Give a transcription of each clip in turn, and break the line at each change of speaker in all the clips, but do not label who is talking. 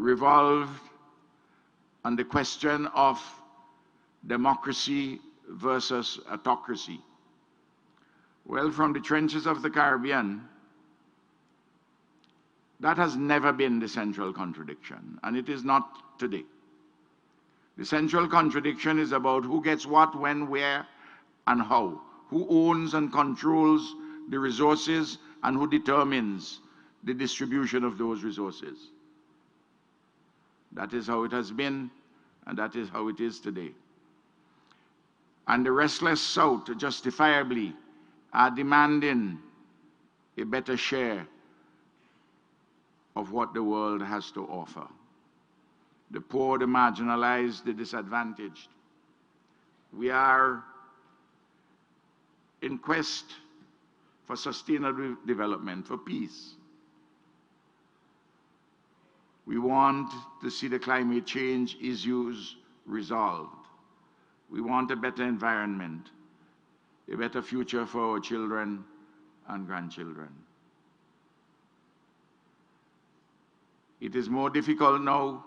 revolved on the question of democracy versus autocracy. Well, from the trenches of the Caribbean, that has never been the central contradiction, and it is not today. The central contradiction is about who gets what, when, where, and how, who owns and controls the resources, and who determines the distribution of those resources. That is how it has been, and that is how it is today. And the restless South, justifiably, are demanding a better share of what the world has to offer. The poor, the marginalized, the disadvantaged. We are in quest for sustainable development, for peace. We want to see the climate change issues resolved. We want a better environment, a better future for our children and grandchildren. It is more difficult now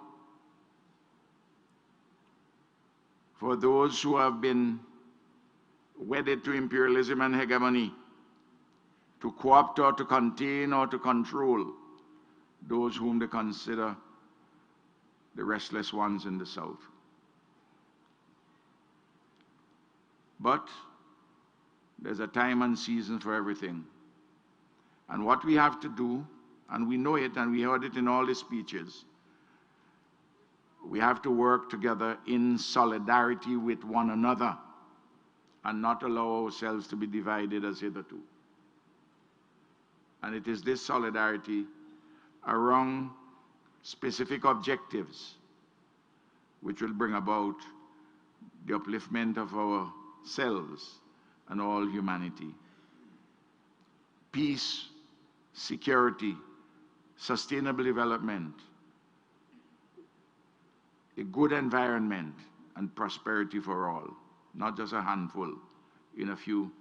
for those who have been wedded to imperialism and hegemony to co-opt or to contain or to control those whom they consider the restless ones in the South. But there's a time and season for everything. And what we have to do, and we know it and we heard it in all the speeches, we have to work together in solidarity with one another and not allow ourselves to be divided as hitherto. And it is this solidarity around specific objectives which will bring about the upliftment of ourselves and all humanity. Peace, security, sustainable development, a good environment, and prosperity for all, not just a handful in a few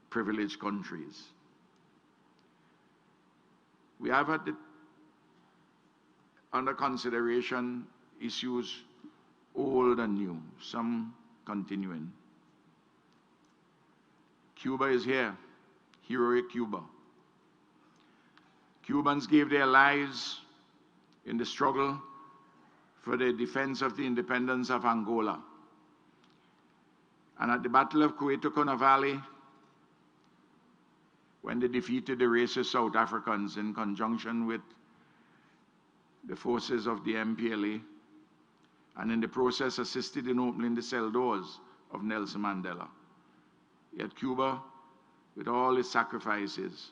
privileged countries. We have under consideration issues old and new, some continuing. Cuba is here, heroic Cuba. Cubans gave their lives in the struggle for the defense of the independence of Angola. And at the Battle of Cueto Valley, when they defeated the racist South Africans in conjunction with the forces of the MPLA, and in the process assisted in opening the cell doors of Nelson Mandela. Yet Cuba, with all its sacrifices,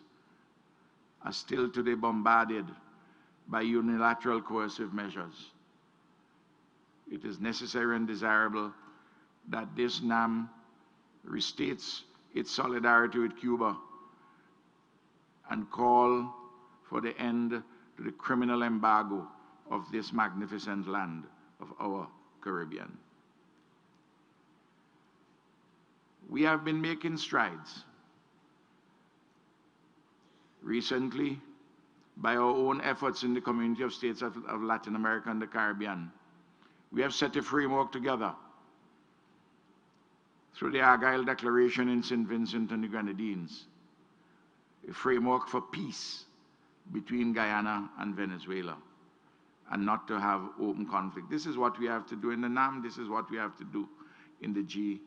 are still today bombarded by unilateral coercive measures. It is necessary and desirable that this NAM restates its solidarity with Cuba and call for the end to the criminal embargo of this magnificent land of our Caribbean. We have been making strides. Recently, by our own efforts in the community of states of Latin America and the Caribbean, we have set a framework together through the Argyle Declaration in St. Vincent and the Grenadines, a framework for peace between Guyana and Venezuela, and not to have open conflict. This is what we have to do in the NAM, this is what we have to do in the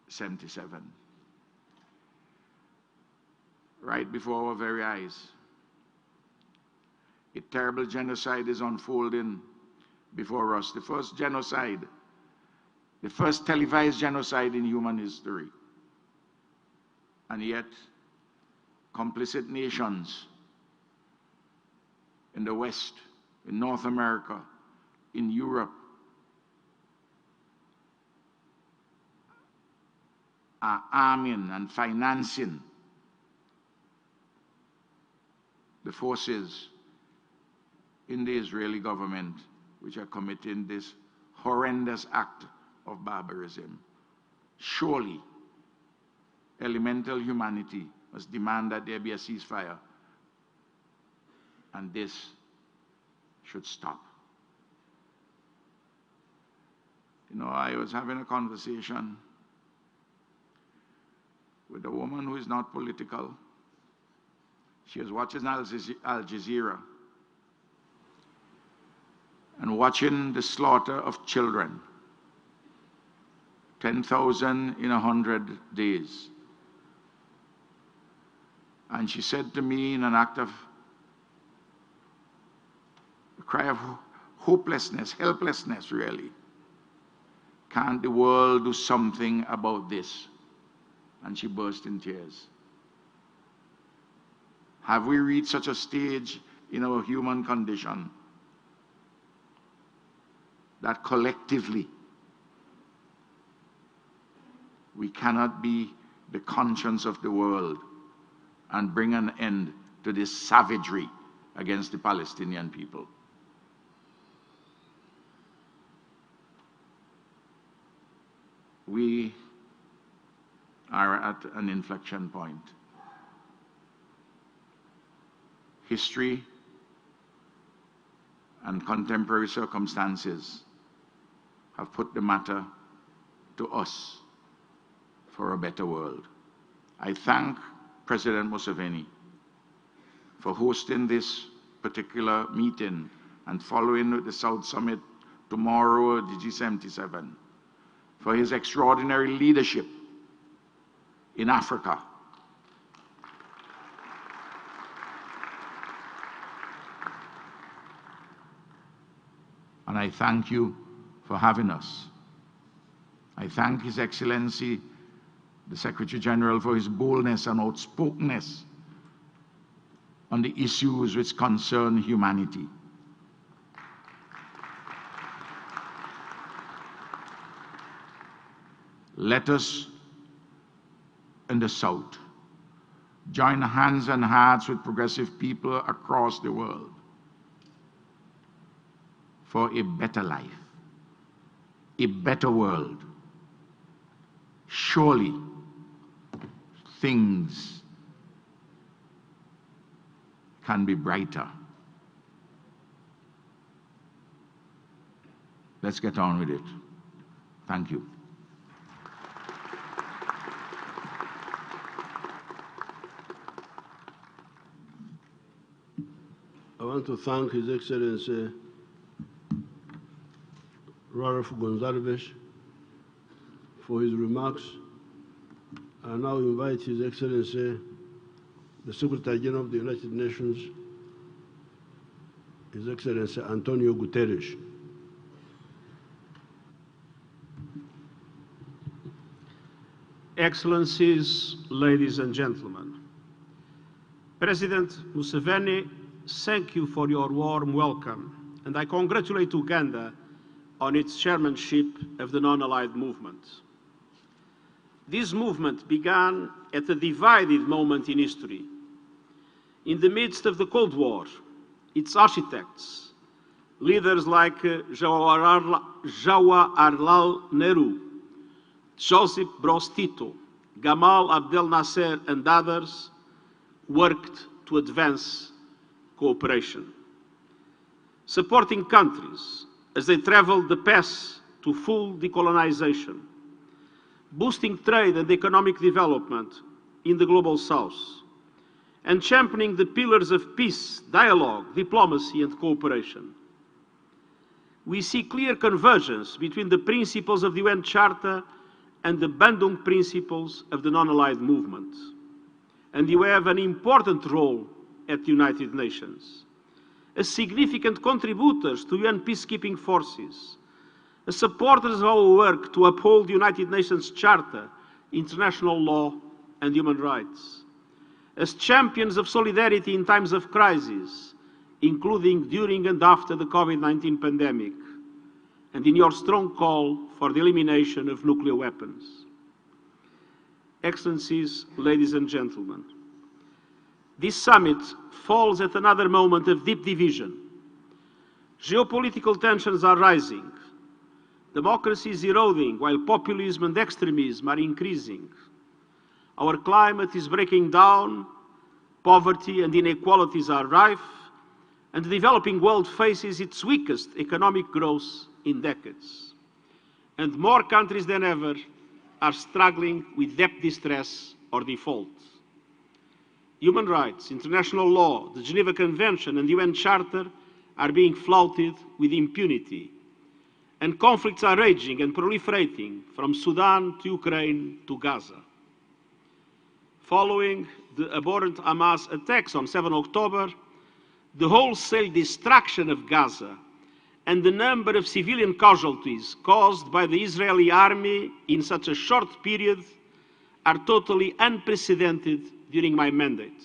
G77. Right before our very eyes, a terrible genocide is unfolding before us. The first genocide, the first televised genocide in human history. And yet, complicit nations in the West, in North America, in Europe, are arming and financing the forces in the Israeli government which are committing this horrendous act of barbarism. Surely, elemental humanity must demand that there be a ceasefire, and this should stop. You know, I was having a conversation with a woman who is not political. She was watching Al Jazeera and watching the slaughter of children, 10,000 in 100 days. And she said to me in an act of a cry of hopelessness, helplessness really, can't the world do something about this? And she burst in tears. Have we reached such a stage in our human condition that collectively we cannot be the conscience of the world and bring an end to this savagery against the Palestinian people? We are at an inflection point. History and contemporary circumstances have put the matter to us for a better world. I thank President Museveni for hosting this particular meeting and following with the South Summit tomorrow, the G77, for his extraordinary leadership in Africa. And I thank you for having us. I thank His Excellency, the Secretary General, for his boldness and outspokenness on the issues which concern humanity. Let us in the South join hands and hearts with progressive people across the world for a better life, a better world. Surely things can be brighter. Let's get on with it. Thank you.
I want to thank His Excellency Ralph Gonzalez for his remarks. I now invite His Excellency, the Secretary General of the United Nations, His Excellency Antonio Guterres.
Excellencies, ladies and gentlemen, President Museveni, thank you for your warm welcome, and I congratulate Uganda on its chairmanship of the non-aligned movement. This movement began at a divided moment in history. In the midst of the Cold War, its architects, leaders like Jawaharlal Nehru, Joseph Broz Tito, Gamal Abdel Nasser and others worked to advance cooperation, supporting countries as they traveled the path to full decolonization, boosting trade and economic development in the Global South, and championing the pillars of peace, dialogue, diplomacy and cooperation. We see clear convergence between the principles of the UN Charter and the Bandung principles of the non-aligned movement. And you have an important role at the United Nations, as significant contributors to UN peacekeeping forces, as supporters of our work to uphold the United Nations Charter, international law and human rights, as champions of solidarity in times of crisis, including during and after the COVID-19 pandemic, and in your strong call for the elimination of nuclear weapons. Excellencies, ladies and gentlemen, this summit falls at another moment of deep division. Geopolitical tensions are rising. Democracy is eroding while populism and extremism are increasing. Our climate is breaking down, poverty and inequalities are rife, and the developing world faces its weakest economic growth in decades. And more countries than ever are struggling with debt distress or default. Human rights, international law, the Geneva Convention and the UN Charter are being flouted with impunity. And conflicts are raging and proliferating from Sudan to Ukraine to Gaza. Following the abhorrent Hamas attacks on 7 October, the wholesale destruction of Gaza and the number of civilian casualties caused by the Israeli army in such a short period are totally unprecedented during my mandate.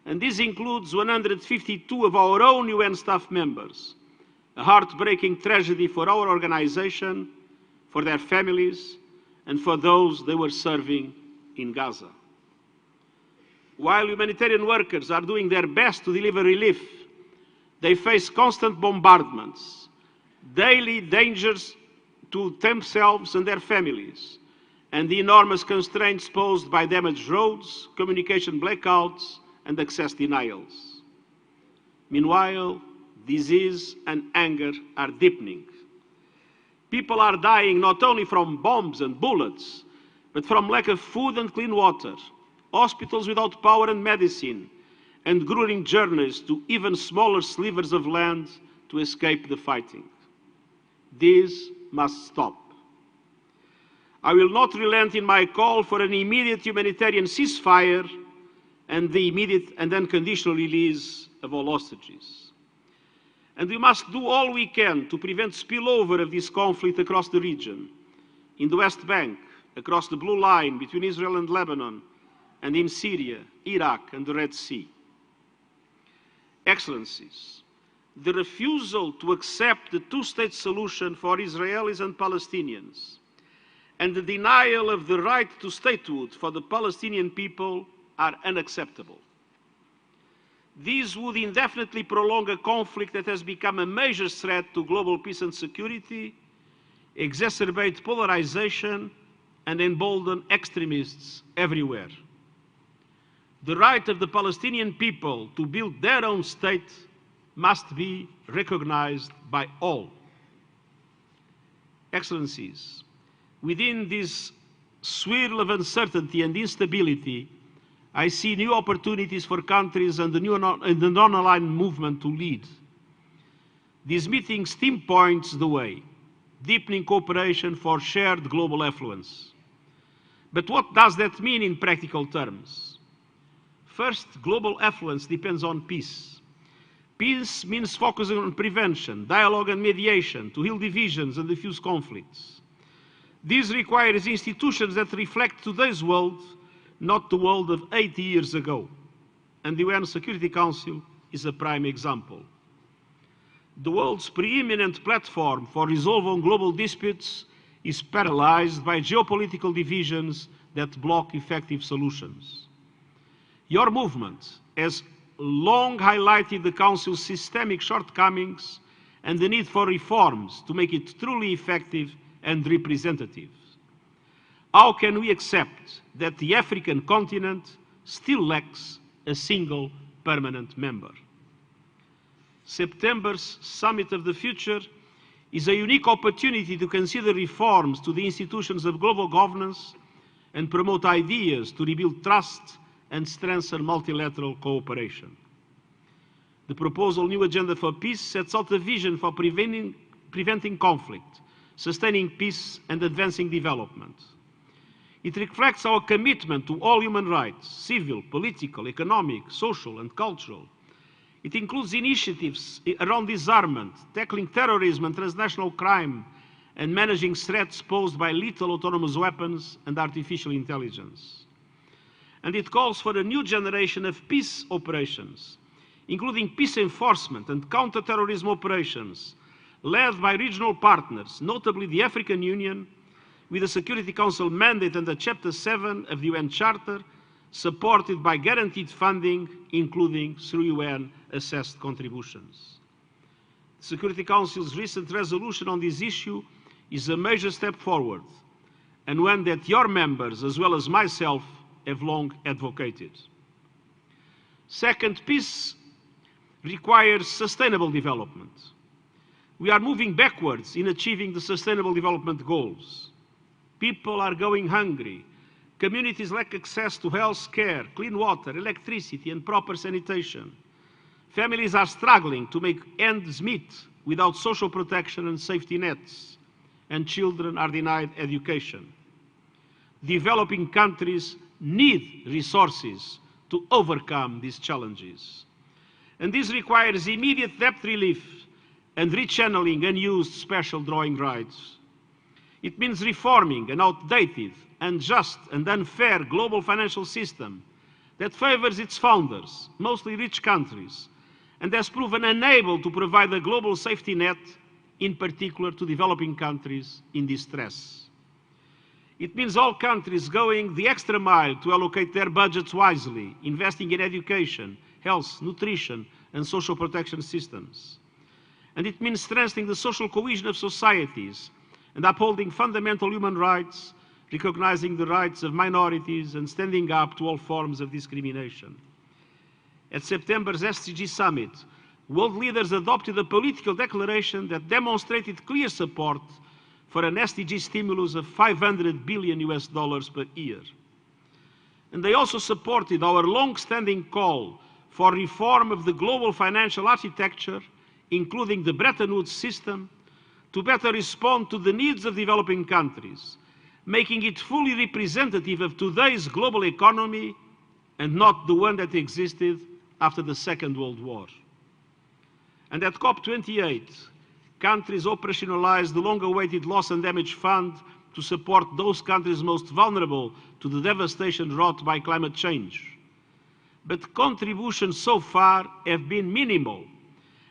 And this includes 152 of our own UN staff members, a heartbreaking tragedy for our organization, for their families, and for those they were serving in Gaza. While humanitarian workers are doing their best to deliver relief, they face constant bombardments, daily dangers to themselves and their families, and the enormous constraints posed by damaged roads, communication blackouts, and access denials. Meanwhile, disease and anger are deepening. People are dying not only from bombs and bullets, but from lack of food and clean water, hospitals without power and medicine, and grueling journeys to even smaller slivers of land to escape the fighting. This must stop. I will not relent in my call for an immediate humanitarian ceasefire and the immediate and unconditional release of all hostages. And we must do all we can to prevent spillover of this conflict across the region, in the West Bank, across the blue line between Israel and Lebanon, and in Syria, Iraq, and the Red Sea. Excellencies, the refusal to accept the two-state solution for Israelis and Palestinians, and the denial of the right to statehood for the Palestinian people are unacceptable. These would indefinitely prolong a conflict that has become a major threat to global peace and security, exacerbate polarization, and embolden extremists everywhere. The right of the Palestinian people to build their own state must be recognized by all. Excellencies, within this swirl of uncertainty and instability, I see new opportunities for countries and the non-aligned movement to lead. This meeting's theme points the way, deepening cooperation for shared global affluence. But what does that mean in practical terms? First, global affluence depends on peace. Peace means focusing on prevention, dialogue and mediation to heal divisions and diffuse conflicts. This requires institutions that reflect today's world, not the world of 80 years ago. And the UN Security Council is a prime example. The world's preeminent platform for resolving global disputes is paralyzed by geopolitical divisions that block effective solutions. Your movement has long highlighted the Council's systemic shortcomings and the need for reforms to make it truly effective and representative. How can we accept that the African continent still lacks a single permanent member? September's Summit of the Future is a unique opportunity to consider reforms to the institutions of global governance and promote ideas to rebuild trust and strengthen multilateral cooperation. The proposal New Agenda for Peace sets out a vision for preventing conflict, sustaining peace and advancing development. It reflects our commitment to all human rights, civil, political, economic, social and cultural. It includes initiatives around disarmament, tackling terrorism and transnational crime, and managing threats posed by lethal autonomous weapons and artificial intelligence. And it calls for a new generation of peace operations, including peace enforcement and counter-terrorism operations, led by regional partners, notably the African Union, with a Security Council mandate under Chapter 7 of the UN Charter, supported by guaranteed funding, including through UN-assessed contributions. The Security Council's recent resolution on this issue is a major step forward, and one that your members, as well as myself, have long advocated. Second, peace requires sustainable development. We are moving backwards in achieving the Sustainable Development Goals. People are going hungry. Communities lack access to health care, clean water, electricity, and proper sanitation. Families are struggling to make ends meet without social protection and safety nets, and children are denied education. Developing countries need resources to overcome these challenges. And this requires immediate debt relief and rechanneling unused special drawing rights. It means reforming an outdated, unjust, and unfair global financial system that favors its founders, mostly rich countries, and has proven unable to provide a global safety net, in particular to developing countries in distress. It means all countries going the extra mile to allocate their budgets wisely, investing in education, health, nutrition, and social protection systems. And it means strengthening the social cohesion of societies and upholding fundamental human rights, recognizing the rights of minorities, and standing up to all forms of discrimination. At September's SDG Summit, world leaders adopted a political declaration that demonstrated clear support for an SDG stimulus of $500 billion per year. And they also supported our long-standing call for reform of the global financial architecture, including the Bretton Woods system, to better respond to the needs of developing countries, making it fully representative of today's global economy and not the one that existed after the Second World War. And at COP28, countries operationalized the long-awaited Loss and Damage Fund to support those countries most vulnerable to the devastation wrought by climate change. But contributions so far have been minimal,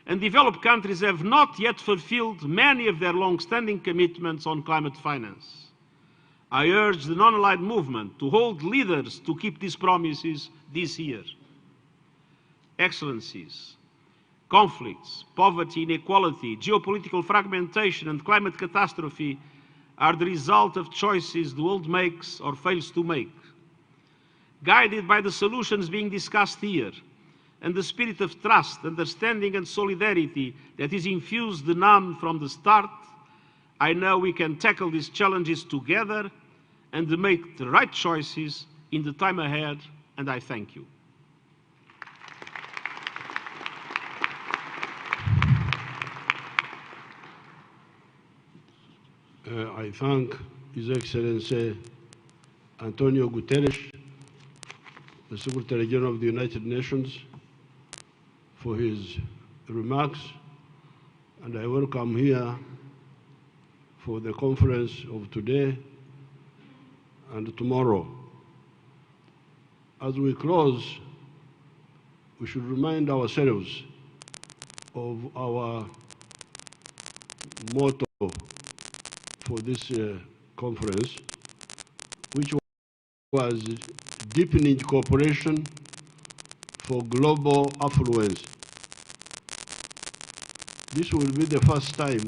and developed countries have not yet fulfilled many of their long-standing commitments on climate finance. I urge the non-aligned movement to hold leaders to keep these promises this year. Excellencies, conflicts, poverty, inequality, geopolitical fragmentation, and climate catastrophe are the result of choices the world makes or fails to make. Guided by the solutions being discussed here and the spirit of trust, understanding, and solidarity that is infused in NAM from the start, I know we can tackle these challenges together and make the right choices in the time ahead, and I thank you.
I thank His Excellency Antonio Guterres, the Secretary General of the United Nations, for his remarks, and I welcome here for the conference of today and tomorrow. As we close, we should remind ourselves of our motto for this conference, which was deepening cooperation for global affluence. This will be the first time,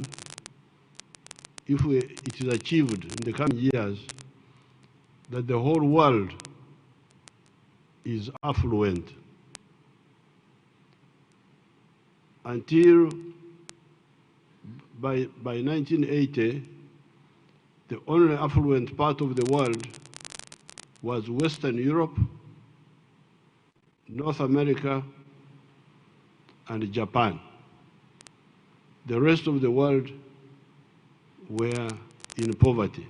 if it is achieved in the coming years, that the whole world is affluent. Until by 1980, the only affluent part of the world was Western Europe, North America, and Japan. The rest of the world were in poverty.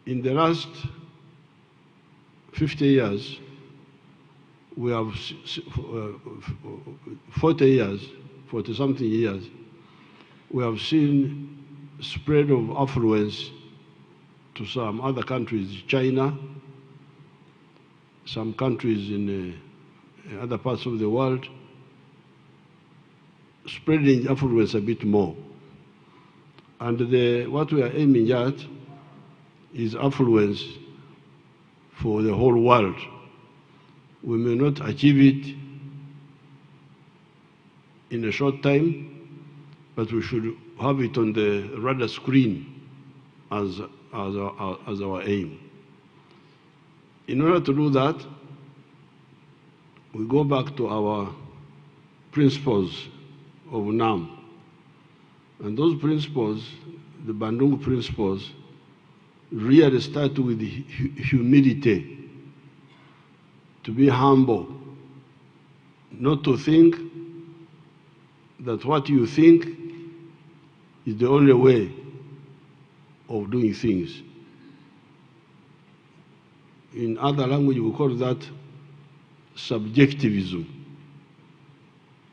In the last 50 years, we have 40-something years, we have seen spread of affluence to some other countries, China, some countries in other parts of the world, spreading affluence a bit more. And what we are aiming at is affluence for the whole world. We may not achieve it in a short time, but we should have it on the radar screen as our aim. In order to do that, we go back to our principles of NAM. And those principles, the Bandung principles, really start with humility, to be humble, not to think that what you think is the only way of doing things. In other language, we call that subjectivism.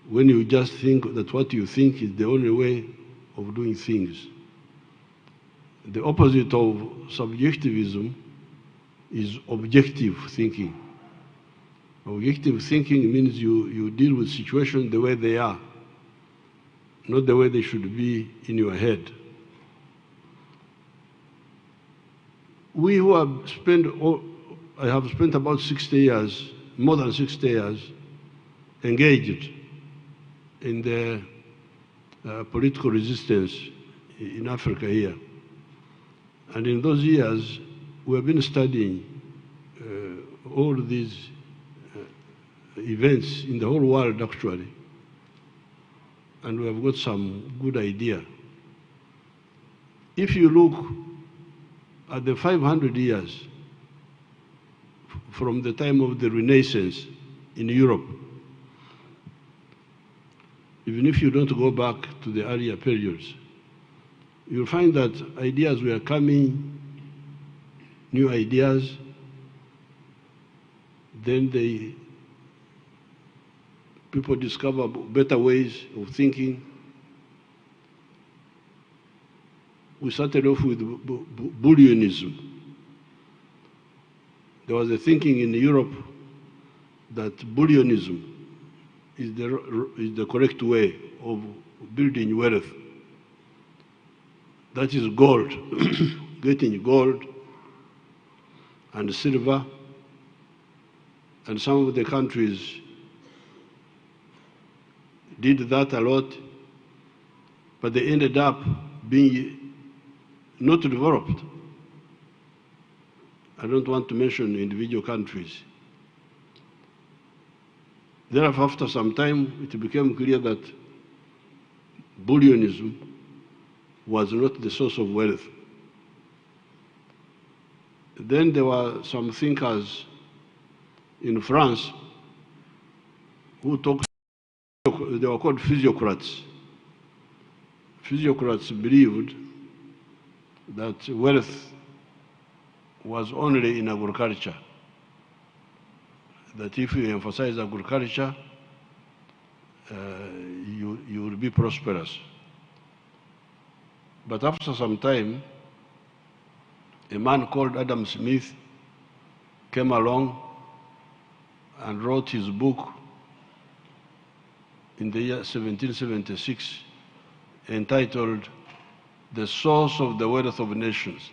When you just think that what you think is the only way of doing things. The opposite of subjectivism is objective thinking. Objective thinking means you deal with situations the way they are, not the way they should be in your head. We who have spent, I have spent about 60 years, more than 60 years, engaged in the political resistance in Africa here. And in those years, we have been studying all these events in the whole world, actually. And we have got some good idea. If you look at the 500 years from the time of the Renaissance in Europe, even if you don't go back to the earlier periods, you'll find that ideas were coming, new ideas, then people discover better ways of thinking. We started off with Bullionism. There was a thinking in Europe that Bullionism is the correct way of building wealth. That is gold, getting gold and silver. And some of the countries did that a lot, but they ended up being not developed. I don't want to mention individual countries. Therefore, after some time, it became clear that Bullionism was not the source of wealth. Then there were some thinkers in France who talked, they were called physiocrats. Physiocrats believed that wealth was only in agriculture. That if you emphasize agriculture, you will be prosperous. But after some time, a man called Adam Smith came along and wrote his book in the year 1776 entitled The Source of the Wealth of Nations.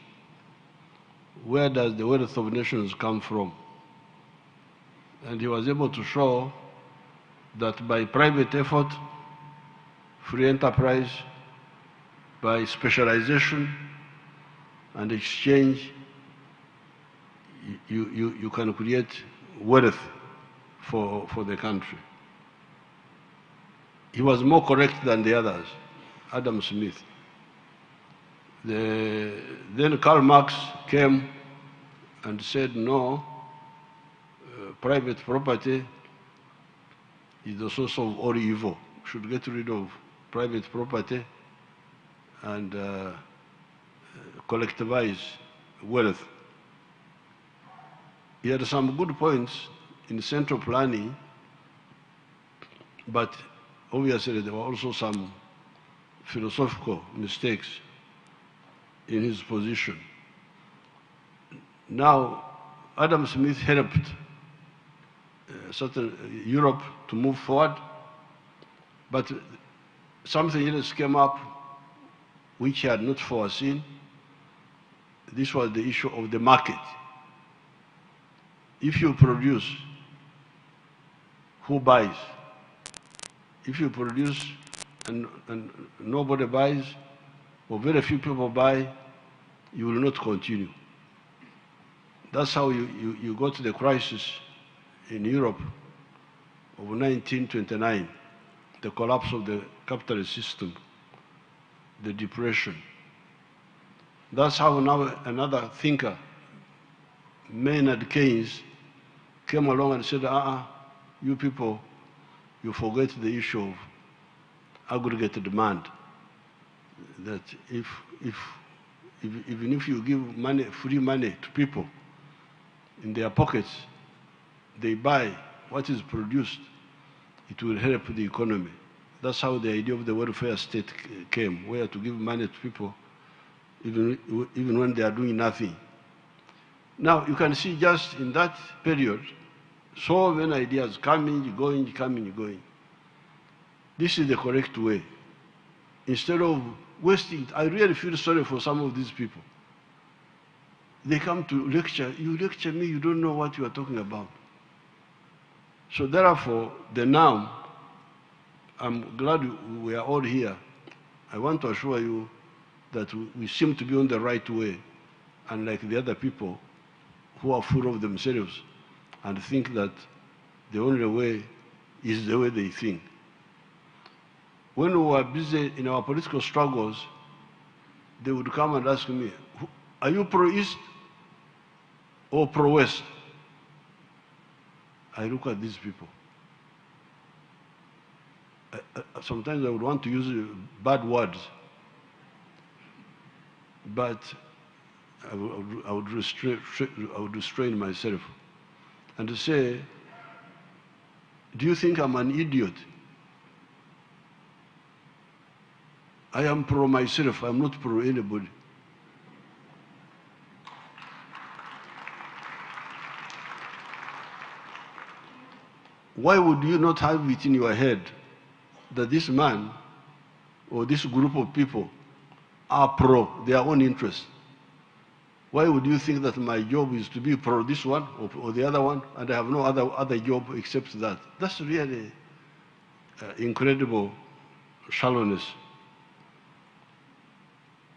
Where does the wealth of nations come from? And he was able to show that by private effort, free enterprise, by specialization and exchange, you can create wealth for the country. He was more correct than the others, Adam Smith. Then Karl Marx came and said, no, private property is the source of all evil. We should get rid of private property and collectivize wealth. He had some good points in central planning, but obviously there were also some philosophical mistakes in his position. Now, Adam Smith helped certain Europe to move forward, but something else came up which he had not foreseen. This was the issue of the market. If you produce, who buys? If you produce and nobody buys, or very few people buy, you will not continue. That's how you got to the crisis in Europe of 1929, the collapse of the capitalist system, the depression. That's how now another thinker, Maynard Keynes, came along and said, you people, you forget the issue of aggregate demand. That even if you give money, free money to people in their pockets, they buy what is produced, it will help the economy. That's how the idea of the welfare state came, where to give money to people even when they are doing nothing. Now, you can see just in that period, so many ideas coming, going, coming, going. This is the correct way. Instead of wasting, I really feel sorry for some of these people. They come to lecture, you lecture me, you don't know what you are talking about. So therefore, the NAM, I'm glad we are all here. I want to assure you that we seem to be on the right way, unlike the other people who are full of themselves and think that the only way is the way they think. When we were busy in our political struggles, they would come and ask me, are you pro-East or pro-West? I look at these people. Sometimes I would want to use bad words, but I would restrain myself and to say, do you think I'm an idiot? I am pro myself, I'm not pro anybody. Why would you not have it in your head that this man or this group of people are pro their own interests? Why would you think that my job is to be pro this one or the other one, and I have no other job except that? That's really incredible shallowness.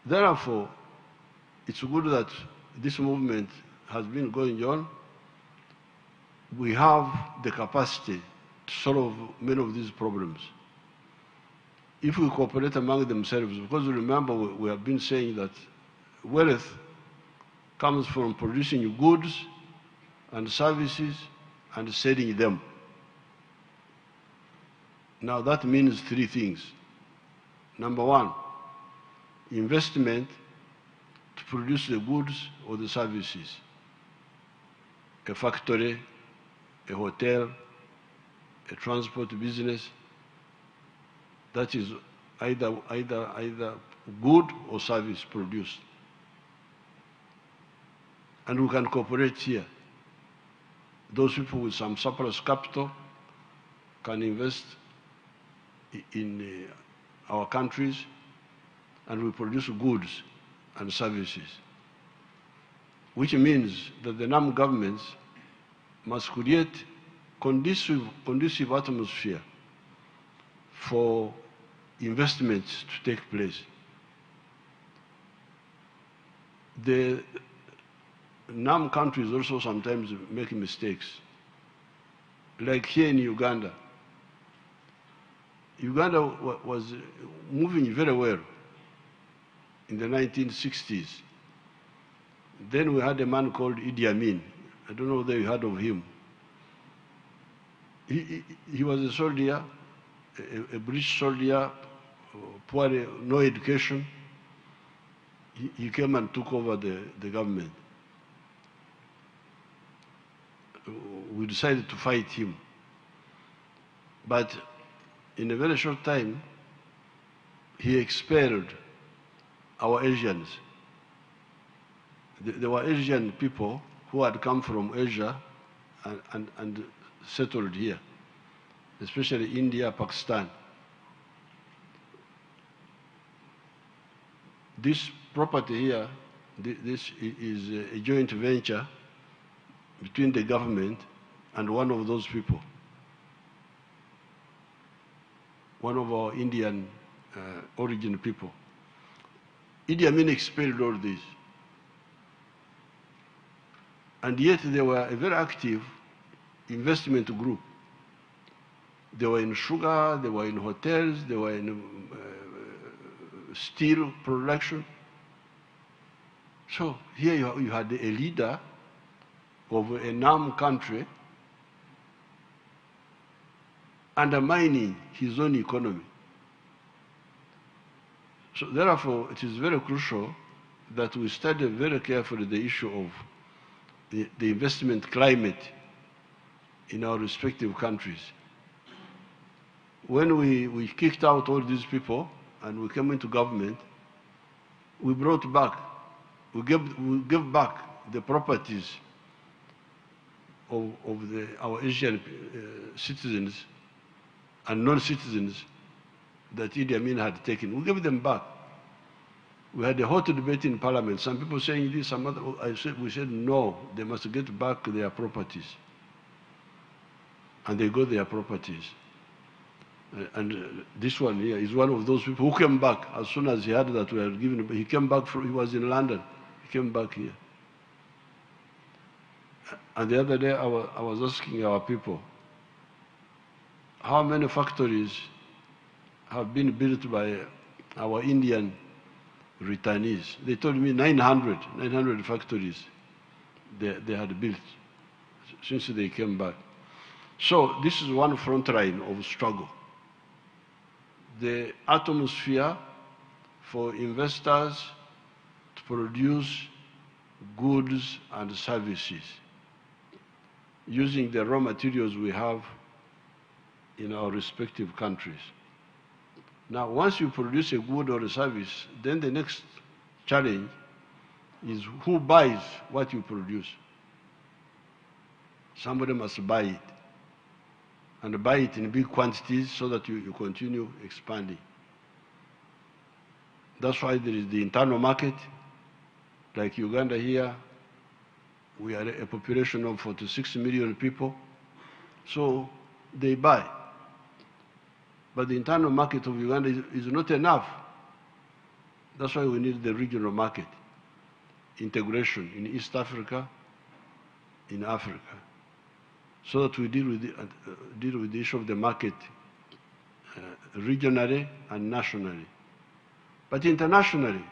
Therefore, it's good that this movement has been going on. We have the capacity to solve many of these problems if we cooperate among themselves, because remember, we have been saying that wealth comes from producing goods and services and selling them. Now that means three things. Number one, investment to produce the goods or the services. A factory, a hotel, a transport business, that is either good or service produced. And we can cooperate here. Those people with some surplus capital can invest in our countries, and we produce goods and services, which means that the NAM governments must create conducive atmosphere for investments to take place. The NAM countries also sometimes make mistakes. Like here in Uganda. Uganda was moving very well in the 1960s. Then we had a man called Idi Amin. I don't know whether you heard of him. He was a soldier, a British soldier, poor, no education. He came and took over the government. We decided to fight him. But in a very short time, he expelled our Asians. There were Asian people who had come from Asia and settled here, especially India, Pakistan. This property here, this is a joint venture between the government and one of those people, one of our Indian origin people. Idi Amin expelled all this. And yet they were a very active investment group. They were in sugar, they were in hotels, they were in steel production. So here you had a leader of a NAM country undermining his own economy. So therefore, it is very crucial that we study very carefully the issue of the investment climate in our respective countries. When we kicked out all these people and we came into government, we brought back, we gave back the properties of our Asian citizens and non-citizens that Idi Amin had taken. We gave them back. We had a hot debate in Parliament. Some people saying this, some other. We said no, they must get back their properties. And they got their properties. And this one here is one of those people who came back as soon as he heard that we had given him. He came back he was in London. He came back here. And the other day I was asking our people, how many factories have been built by our Indian returnees? They told me 900 factories they had built since they came back. So this is one front line of struggle. The atmosphere for investors to produce goods and services using the raw materials we have in our respective countries. Now, once you produce a good or a service, then the next challenge is who buys what you produce. Somebody must buy it, and buy it in big quantities so that you continue expanding. That's why there is the internal market. Like Uganda here, we are a population of 46 million people, so they buy. But the internal market of Uganda is not enough. That's why we need the regional market, integration in East Africa, in Africa, so that we deal with the issue of the market regionally and nationally. But internationally,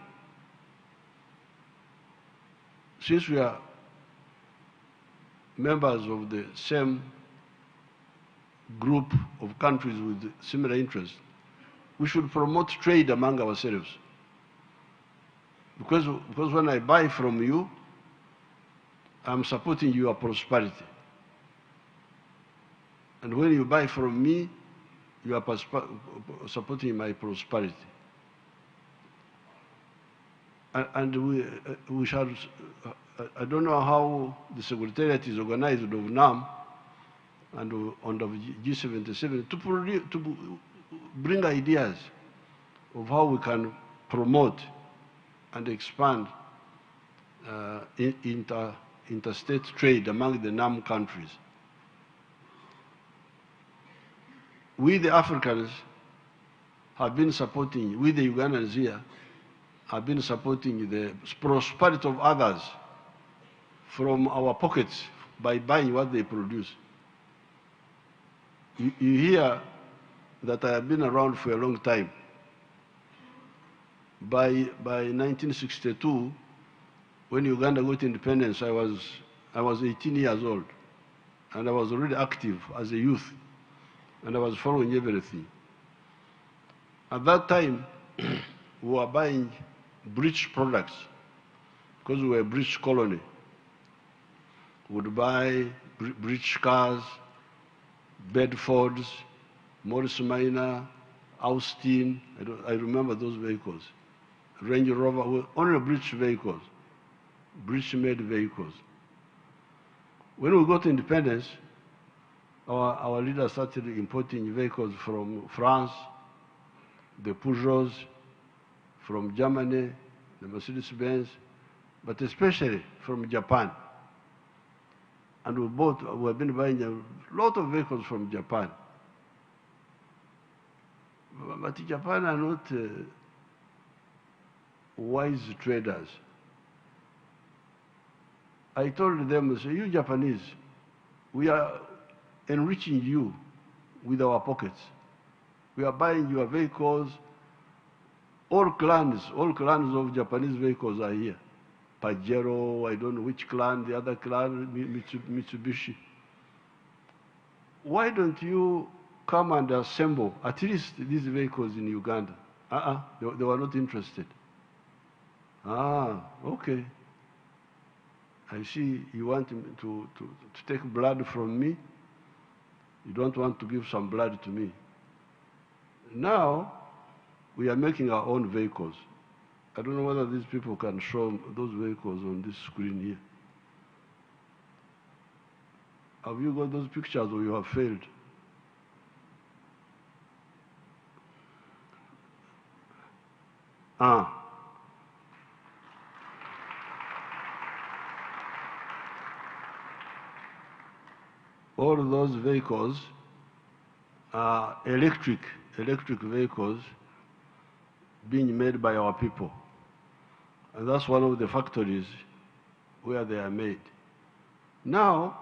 since we are members of the same group of countries with similar interests, we should promote trade among ourselves. Because when I buy from you, I'm supporting your prosperity. And when you buy from me, you are supporting my prosperity. And we shall, I don't know how the Secretariat is organized of NAM and on the G77 to bring ideas of how we can promote and expand interstate trade among the NAM countries. We, the Africans, have been supporting, we, the Ugandans here, have been supporting the prosperity of others from our pockets by buying what they produce. You hear that I have been around for a long time. By 1962, when Uganda got independence, I was 18 years old, and I was already active as a youth, and I was following everything. At that time, we were buying British products because we were a British colony. We would buy British cars, Bedfords, Morris Minor, Austin. I remember those vehicles. Range Rover, only British vehicles, British-made vehicles. When we got independence, our leaders started importing vehicles from France, the Peugeots, from Germany, the Mercedes-Benz, but especially from Japan. And we have been buying a lot of vehicles from Japan. But Japan are not wise traders. I told them, I say, you Japanese, we are enriching you with our pockets. We are buying your vehicles. All clans of Japanese vehicles are here. Pajero, I don't know which clan, the other clan, Mitsubishi. Why don't you come and assemble at least these vehicles in Uganda? They were not interested. Okay. I see you want to take blood from me. You don't want to give some blood to me. Now, we are making our own vehicles. I don't know whether these people can show those vehicles on this screen here. Have you got those pictures or you have failed? All those vehicles are electric vehicles being made by our people. And that's one of the factories where they are made. Now,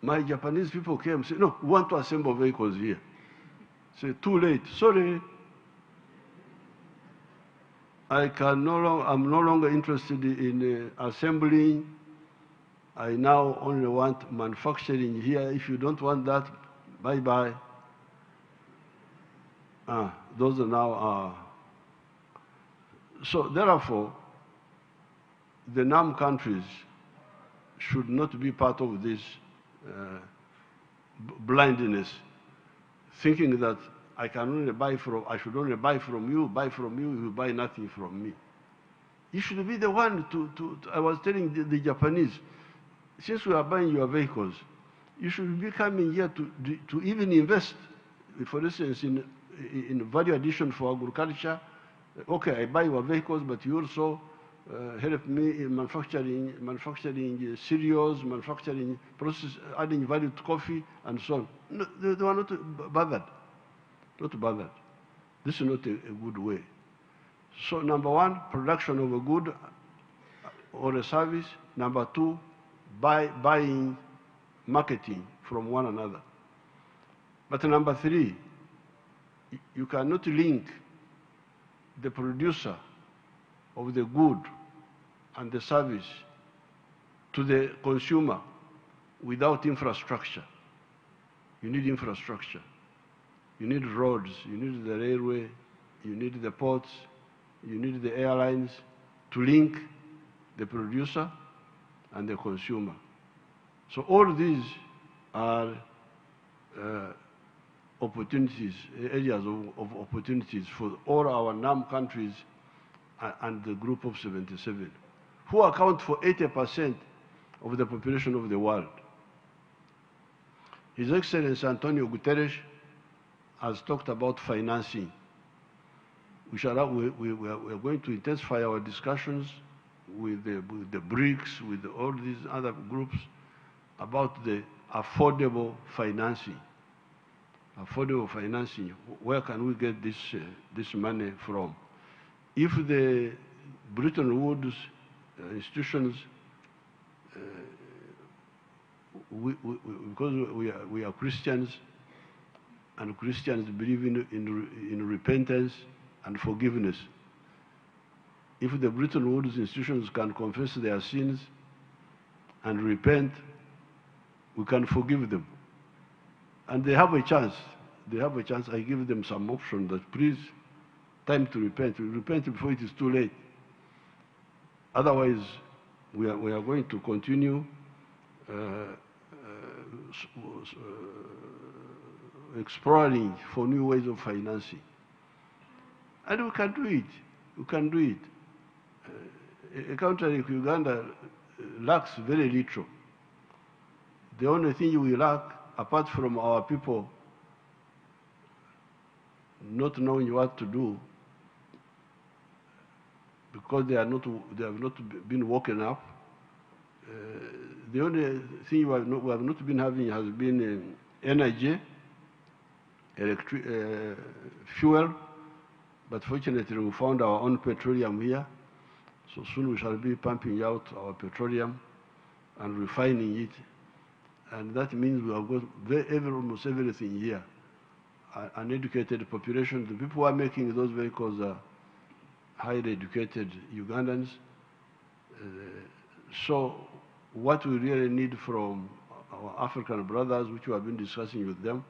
my Japanese people came and said, no, we want to assemble vehicles here. Say, too late, sorry. I'm no longer interested in assembling. I now only want manufacturing here. If you don't want that, bye-bye. Those are now. So therefore, the NAM countries should not be part of this blindness, thinking that I should only buy from you, you buy nothing from me. You should be the one I was telling the Japanese, since we are buying your vehicles, you should be coming here to even invest, for instance, in value addition for agriculture. Okay, I buy your vehicles, but you also help me in manufacturing cereals, manufacturing process, adding value to coffee, and so on. No, they were not bothered. Not bothered. This is not a good way. So number one, production of a good or a service. Number two, buying, marketing from one another. But number three, you cannot link the producer of the good and the service to the consumer without infrastructure. You need infrastructure. You need roads, you need the railway, you need the ports, you need the airlines to link the producer and the consumer. So all these are opportunities, areas of opportunities for all our NAM countries and the group of 77, who account for 80% of the population of the world. His Excellency Antonio Guterres has talked about financing. We are going to intensify our discussions with the BRICS, with all these other groups about the affordable financing. Affordable financing, where can we get this money from? If the Bretton Woods institutions, because we are Christians, and Christians believe in repentance and forgiveness. If the Bretton Woods institutions can confess their sins and repent, we can forgive them. And they have a chance. They have a chance. I give them some option that please, time to repent. Repent before it is too late. Otherwise, we are going to continue exploring for new ways of financing. And we can do it. We can do it. A country like Uganda lacks very little. The only thing we lack, apart from our people not knowing what to do, because they have not been woken up, the only thing we have not been having has been energy, fuel, but fortunately we found our own petroleum here, so soon we shall be pumping out our petroleum and refining it, and that means we have got almost everything here. an educated population. The people who are making those vehicles are highly educated Ugandans. So what we really need from our African brothers, which we have been discussing with them,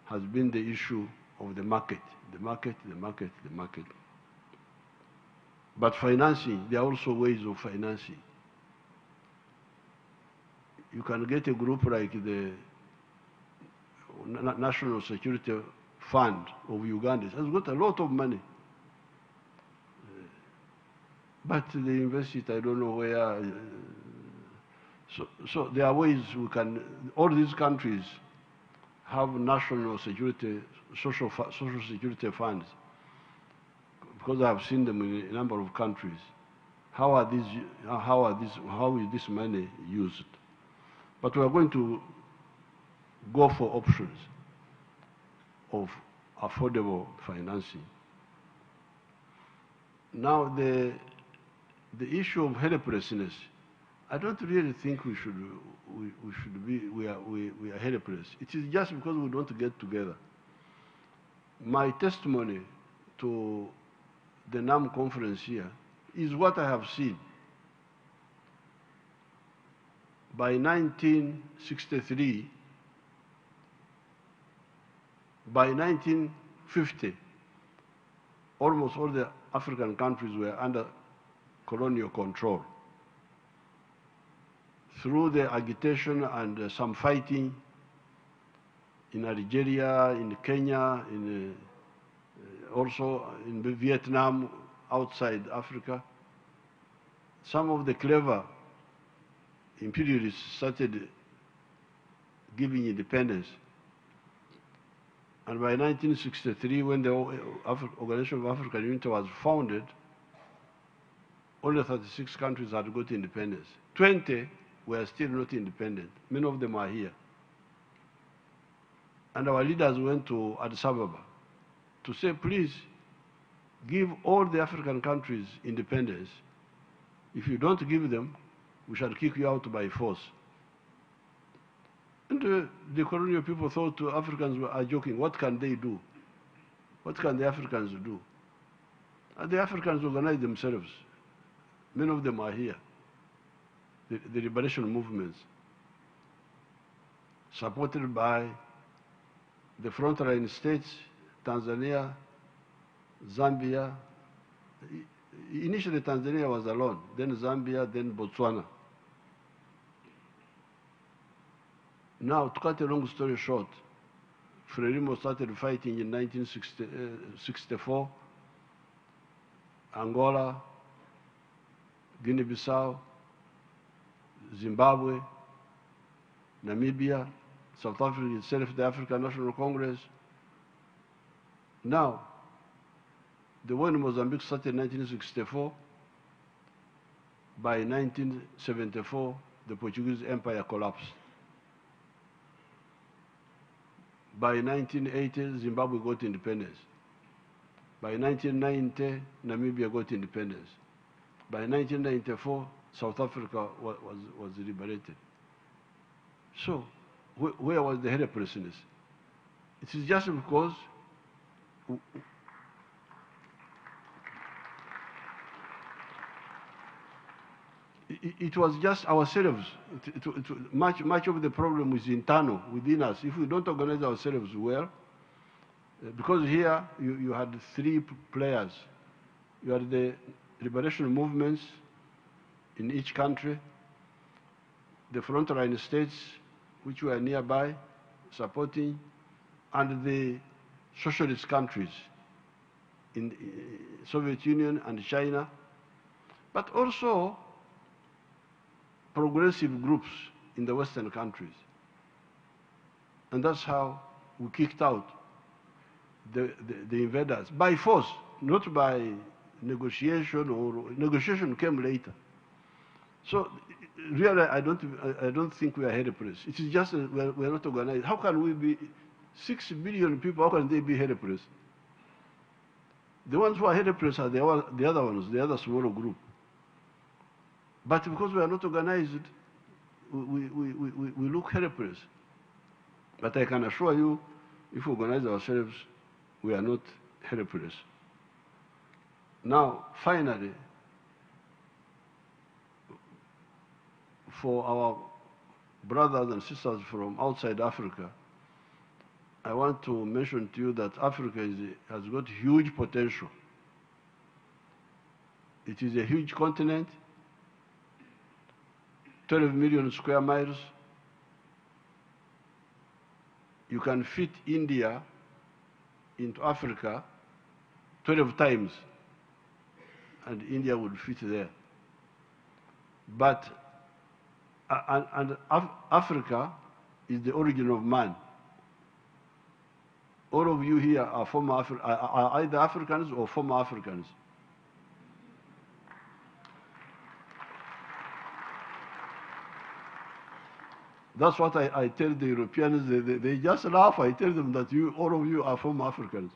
has been the issue of the market, the market, the market, the market. But financing, there are also ways of financing. You can get a group like the National Security Fund of Uganda. It has got a lot of money. But they invest it, I don't know where. So there are ways we can, all these countries have national security, social security funds, because I have seen them in a number of countries. How is this money used? But we are going to go for options of affordable financing. Now the issue of helplessness, I don't really think we are helpless. It is just because we don't get together. My testimony to the NAM conference here is what I have seen. By 1963, by 1950, almost all the African countries were under colonial control. Through the agitation and some fighting in Algeria, in Kenya, also in Vietnam, outside Africa, some of the clever imperialists started giving independence. And by 1963, when the Organization of African Unity was founded, only 36 countries had got independence. 20 were still not independent. Many of them are here. And our leaders went to Addis Ababa to say, please, give all the African countries independence. If you don't give them, we shall kick you out by force. And the colonial people thought Africans were joking. What can they do? What can the Africans do? And the Africans organized themselves. Many of them are here. The liberation movements, supported by the frontline states, Tanzania, Zambia. Initially, Tanzania was alone, then Zambia, then Botswana. Now, to cut a long story short, Frelimo started fighting in 1964, Angola, Guinea-Bissau, Zimbabwe, Namibia, South Africa itself, the African National Congress. Now, the war in Mozambique started in 1964. By 1974, the Portuguese Empire collapsed. By 1980, Zimbabwe got independence. By 1990, Namibia got independence. By 1994, South Africa was liberated. So, where was the helplessness? It is just because it was just ourselves. Much of the problem is internal, within us. If we don't organize ourselves well, because here you had three players. You had the liberation movements in each country, the frontline states, which were nearby, supporting, and the socialist countries in the Soviet Union and China, but also progressive groups in the Western countries. And that's how we kicked out the invaders, by force, not by negotiation, or negotiation came later. So really, I don't think we are helpless. It is just we're not organized. How can we be 6 billion people? How can they be helpless? The ones who are helpless are the other ones, the other smaller group. But because we are not organized, we look helpless. But I can assure you, If we organize ourselves, we are not helpless. Now, finally, for our brothers and sisters from outside Africa, I want to mention to you that Africa has got huge potential. It is a huge continent, 12 million square miles. You can fit India into Africa 12 times, and India would fit there. But Africa is the origin of man. All of you here are are either Africans or former Africans. That's what I tell the Europeans. They just laugh. I tell them that all of you are former Africans.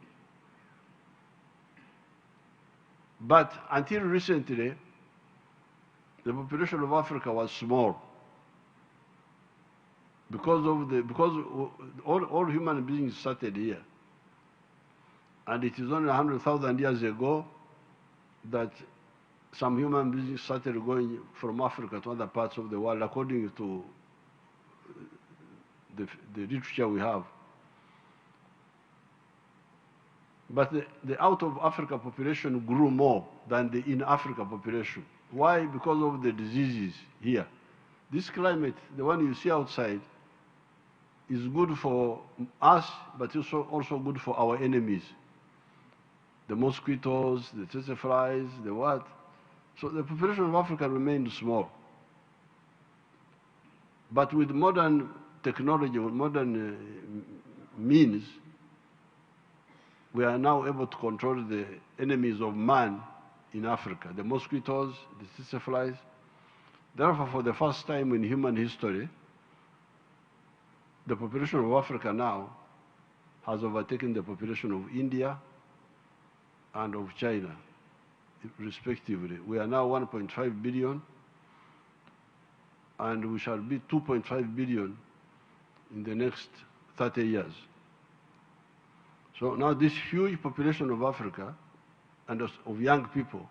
But until recently, the population of Africa was small because all human beings started here, and it is only 100,000 years ago that some human beings started going from Africa to other parts of the world, according to the literature we have. But the out of Africa population grew more than the in Africa population. Why? Because of the diseases here. This climate, the one you see outside, is good for us, but it's also good for our enemies. The mosquitoes, the tsetse flies, the what. So the population of Africa remained small. But with modern technology, with modern means, we are now able to control the enemies of man in Africa, the mosquitoes, the tsetse flies. Therefore, for the first time in human history, the population of Africa now has overtaken the population of India and of China, respectively. We are now 1.5 billion, and we shall be 2.5 billion in the next 30 years. So now this huge population of Africa and of young people,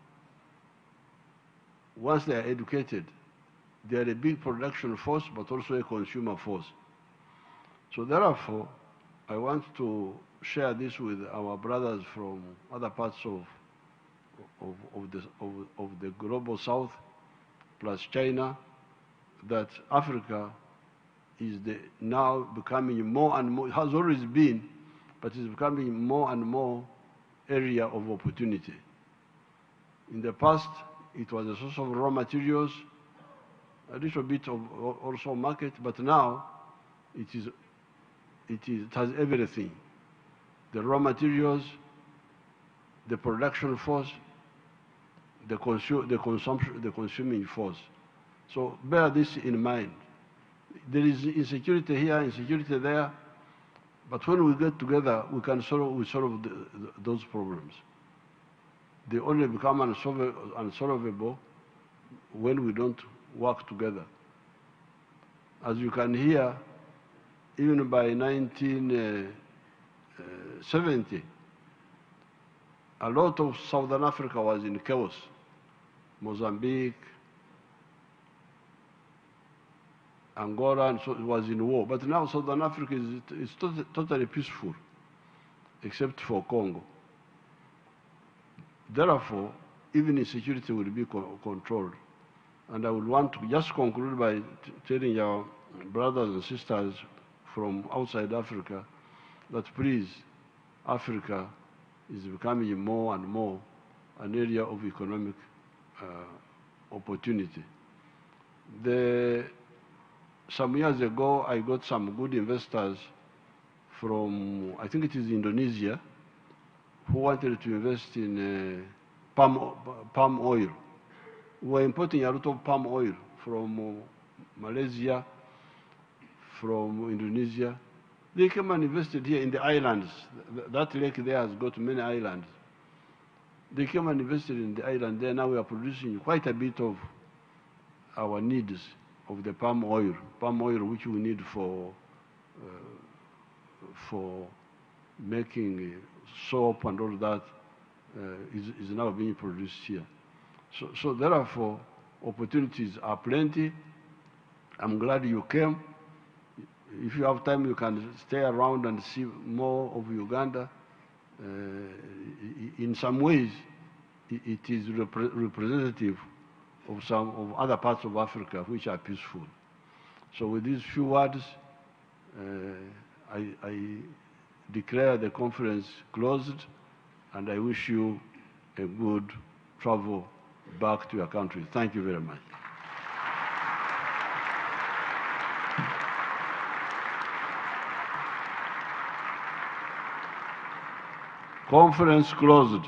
once they are educated, they are a big production force, but also a consumer force. So therefore, I want to share this with our brothers from other parts of the global south, plus China, that Africa is now becoming more and more, has always been, but is becoming more and more area of opportunity. In the past, it was a source of raw materials, a little bit of also market, but now it has everything. The raw materials, the production force, the consuming force. So bear this in mind. There is insecurity here, insecurity there, but when we get together, we can solve those problems. They only become unsolvable when we don't work together. As you can hear, even by 1970, a lot of Southern Africa was in chaos. Mozambique, Angola, and so it was in war. But now Southern Africa is totally peaceful, except for Congo. Therefore, even insecurity will be controlled. And I would want to just conclude by telling our brothers and sisters from outside Africa that please, Africa is becoming more and more an area of economic opportunity. Some years ago, I got some good investors from, I think it is Indonesia, who wanted to invest in palm oil. We were importing a lot of palm oil from Malaysia, from Indonesia. They came and invested here in the islands. That lake there has got many islands. They came and invested in the island there. Now we are producing quite a bit of our needs of the palm oil which we need for making soap and all that is now being produced here. So therefore, opportunities are plenty. I'm glad you came. If you have time, you can stay around and see more of Uganda. In some ways, it is representative of some of other parts of Africa which are peaceful. So with these few words, I declare the conference closed, and I wish you a good travel back to your country. Thank you very much. Conference closed.